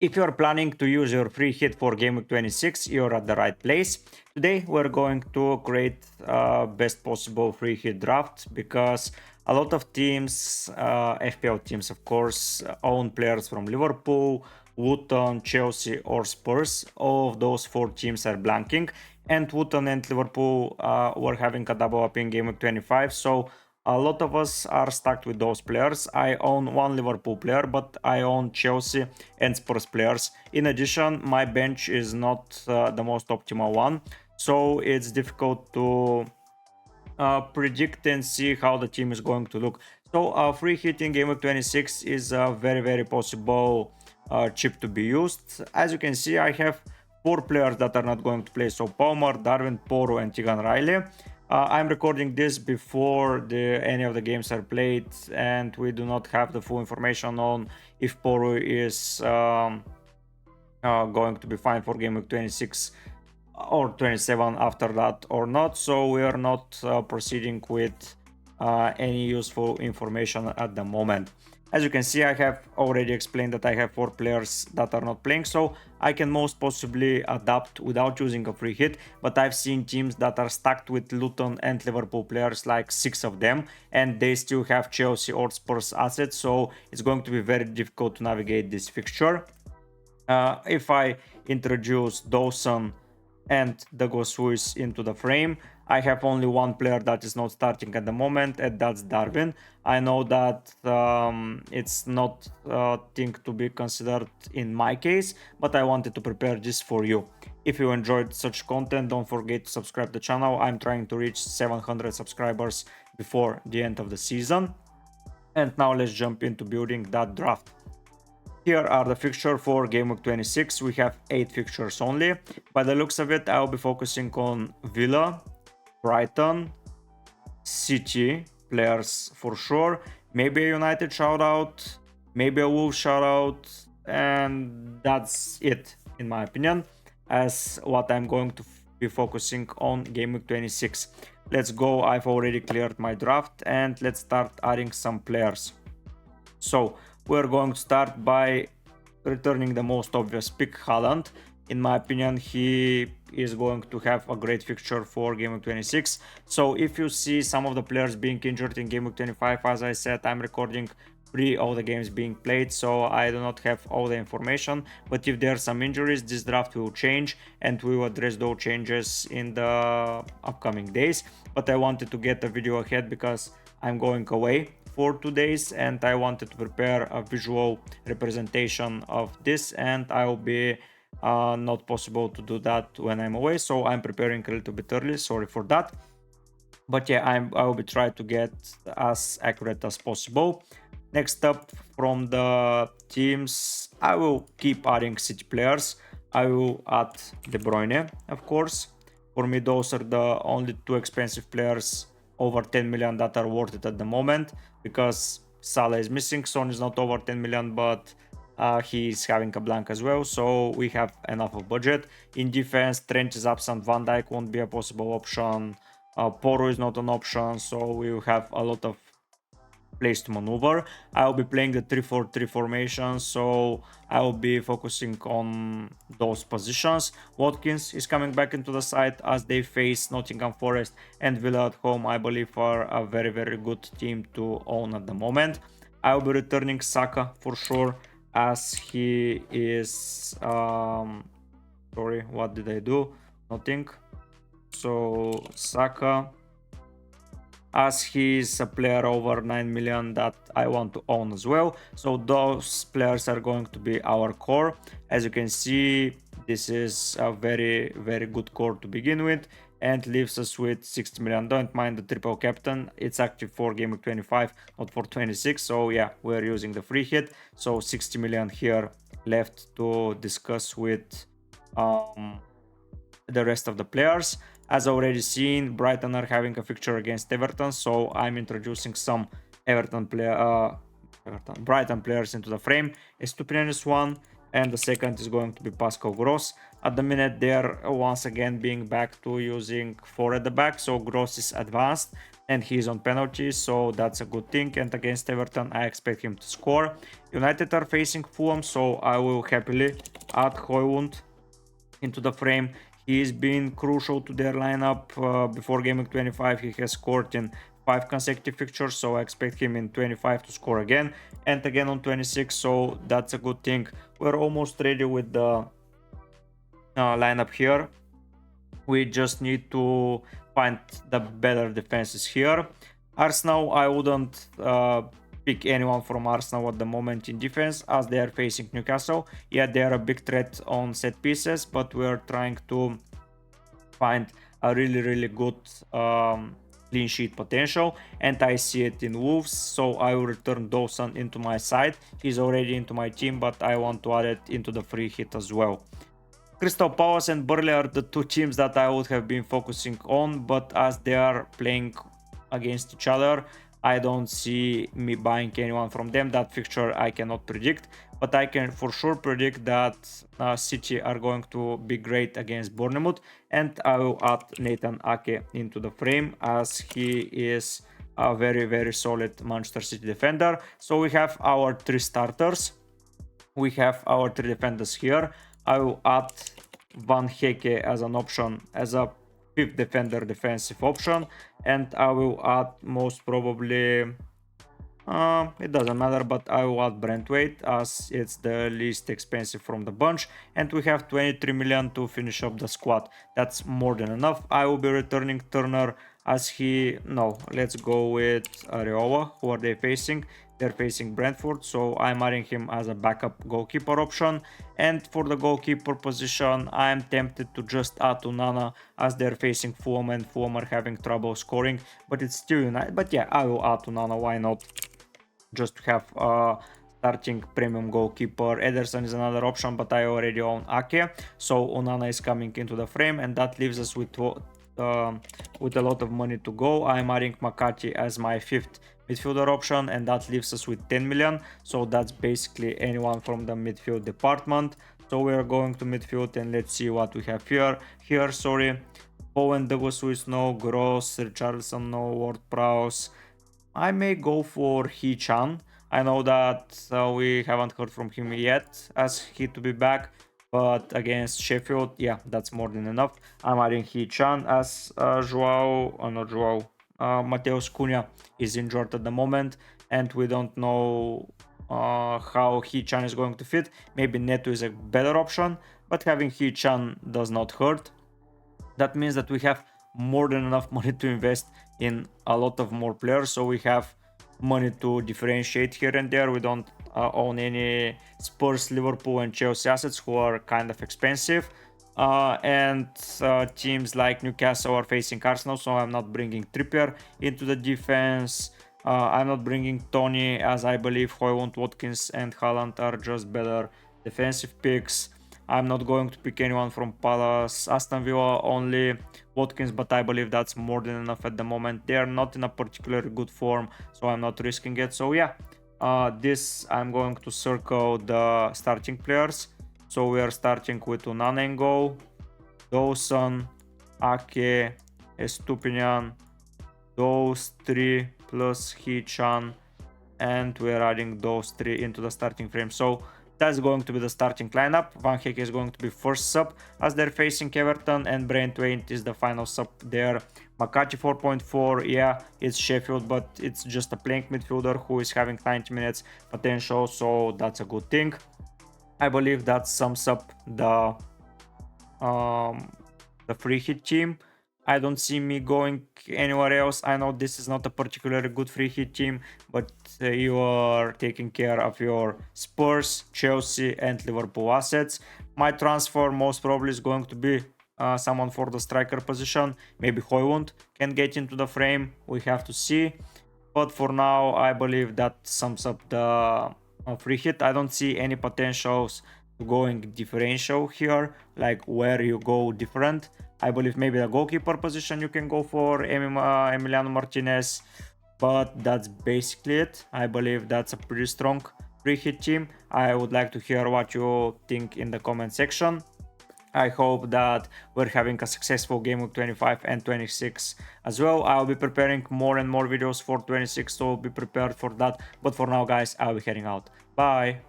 If you're planning to use your free hit for Gameweek 26, you're at the right place. Today we're going to create best possible free hit draft because a lot of teams, FPL teams of course, own players from Liverpool, Luton, Chelsea or Spurs. All of those four teams are blanking, and Luton and Liverpool were having a double up in Gameweek 25, so a lot of us are stuck with those players. I own one Liverpool player, but I own Chelsea and Spurs players. In addition, my bench is not the most optimal one, so it's difficult to predict and see how the team is going to look. So free hitting Game Week 26 is a very possible chip to be used. As you can see, I have four players that are not going to play. So Palmer, Darwin, Poro and Tegan Riley. I'm recording this before any of the games are played, and we do not have the full information on if Poro is going to be fine for Game Week 26 or 27 after that or not. So we are not proceeding with any useful information at the moment. As you can see, I have already explained that I have four players that are not playing, so I can most possibly adapt without using a free hit, but I've seen teams that are stuck with Luton and Liverpool players, like 6 of them, and they still have Chelsea or Spurs assets, so it's going to be very difficult to navigate this fixture. If I introduce Dawson and the Gw26 into the frame, I have only one player that is not starting at the moment, and that's Darwin. I know that it's not a thing to be considered in my case, but I wanted to prepare this for you. If you enjoyed such content, don't forget to subscribe to the channel. I'm trying to reach 700 subscribers before the end of the season. And now let's jump into building that draft. Here are the fixtures for Game Week 26. We have 8 fixtures only. By the looks of it, I'll be focusing on Villa, Brighton, City players for sure, maybe a United shout out, maybe a Wolves shout out, and that's it in my opinion as what I'm going to be focusing on Game Week 26. Let's go. I've already cleared my draft and let's start adding some players. So we're going to start by returning the most obvious pick, Haaland. In my opinion, he is going to have a great fixture for Game Week 26. So if you see some of the players being injured in Game Week 25, as I said, I'm recording pre all the games being played, so I do not have all the information. But if there are some injuries, this draft will change and we will address those changes in the upcoming days. But I wanted to get a video ahead because I'm going away for 2 days and I wanted to prepare a visual representation of this, and I will be not possible to do that when I'm away, so I'm preparing a little bit early. Sorry for that, but yeah, I will be trying to get as accurate as possible. Next up from the teams, I will keep adding City players. I will add De Bruyne, of course. For me, those are the only 2 expensive players over 10 million that are worth it at the moment, because Salah is missing. Son is not over 10 million, but he's having a blank as well, so we have enough of budget. In defense, Trent is absent, Van Dijk won't be a possible option, Poro is not an option, so we will have a lot of place to maneuver. I'll be playing the 3-4-3 formation, so I'll be focusing on those positions. Watkins is coming back into the side as they face Nottingham Forest and Villa at home. I believe are a very good team to own at the moment. I'll be returning Saka for sure, as he is sorry, what did I do? Nothing. So Saka, as he is a player over 9 million that I want to own as well. So those players are going to be our core. As you can see, this is a very good core to begin with and leaves us with 60 million. Don't mind the triple captain, it's active for Game Week 25, not for 26. So yeah, we're using the free hit, so 60 million here left to discuss with the rest of the players. As already seen, Brighton are having a fixture against Everton, so I'm introducing some Brighton players into the frame. Estupiñán is one, and the second is going to be Pascal Gross. At the minute, they're once again being back to using 4 at the back, so Gross is advanced and he's on penalties, so that's a good thing. And against Everton, I expect him to score. United are facing Fulham, so I will happily add Højlund into the frame. He's been crucial to their lineup. Before Gameweek 25, he has scored in 5 consecutive fixtures, so I expect him in 25 to score again and again on 26, so that's a good thing. We're almost ready with the lineup here. We just need to find the better defenses here. Arsenal, I wouldn't pick anyone from Arsenal at the moment in defense, as they are facing Newcastle. Yeah, they are a big threat on set pieces, but we are trying to find a really good clean sheet potential, and I see it in Wolves, so I will return Dawson into my side. He's already into my team, but I want to add it into the free hit as well. Crystal Palace and Burnley are the 2 teams that I would have been focusing on, but as they are playing against each other, I don't see me buying anyone from them. That fixture I cannot predict, but I can for sure predict that City are going to be great against Bournemouth, and I will add Nathan Ake into the frame, as he is a very solid Manchester City defender. So we have our 3 starters, we have our 3 defenders here. I will add Van Heke as an option, as a 5th defender defensive option, and I will add most probably, it doesn't matter, but I will add Brentwaite as it's the least expensive from the bunch, and we have 23 million to finish up the squad. That's more than enough. I will be returning Turner as let's go with Areola. Who are they facing? They're facing Brentford, so I'm adding him as a backup goalkeeper option. And for the goalkeeper position, I'm tempted to just add Onana as they're facing Fulham, and Fulham are having trouble scoring, but it's still United. But yeah, I will add Onana, why not? Just to have starting premium goalkeeper. Ederson is another option, but I already own Ake, so Onana is coming into the frame, and that leaves us with a lot of money to go. I'm adding McCarthy as my 5th midfielder option, and that leaves us with 10 million, so that's basically anyone from the midfield department. So we are going to midfield, and let's see what we have here. Bowen, Gw26 no, Gross, Richarlison no, Ward-Prowse. I may go for Hee-chan. I know that we haven't heard from him yet as he to be back, but against Sheffield, yeah, that's more than enough. I'm adding Hee-chan as Mateus Cunha is injured at the moment, and we don't know how Hee-chan is going to fit. Maybe Neto is a better option, but having Hee-chan does not hurt. That means that we have more than enough money to invest in a lot of more players, so we have money to differentiate here and there. We don't own any Spurs, Liverpool and Chelsea assets who are kind of expensive, and teams like Newcastle are facing Arsenal, so I'm not bringing Trippier into the defense. I'm not bringing Tony, as I believe Højlund, Watkins and Haaland are just better defensive picks. I'm not going to pick anyone from Palace, Aston Villa, only Watkins, but I believe that's more than enough at the moment. They are not in a particularly good form, so I'm not risking it. So yeah, this I'm going to circle the starting players. So we are starting with Onana in goal, Dawson, Ake, Estupinian, those 3 plus Hee-chan, and we are adding those 3 into the starting frame. So that's going to be the starting lineup. Van Heke is going to be first sub as they're facing Everton, and Brentwaite is the final sub there. McCarthy 4.4, yeah, it's Sheffield, but it's just a playing midfielder who is having 90 minutes potential, so that's a good thing. I believe that sums up the free hit team. I don't see me going anywhere else. I know this is not a particularly good free hit team, but you are taking care of your Spurs, Chelsea and Liverpool assets. My transfer most probably is going to be someone for the striker position. Maybe Højlund can get into the frame. We have to see. But for now, I believe that sums up the free hit. I don't see any potentials to going differential here, like where you go different. I believe maybe the goalkeeper position you can go for Emiliano Martinez, but that's basically it. I believe that's a pretty strong pre-hit team. I would like to hear what you think in the comment section. I hope that we're having a successful Gameweek 25 and 26 as well. I'll be preparing more and more videos for 26, so be prepared for that. But for now, guys, I'll be heading out. Bye!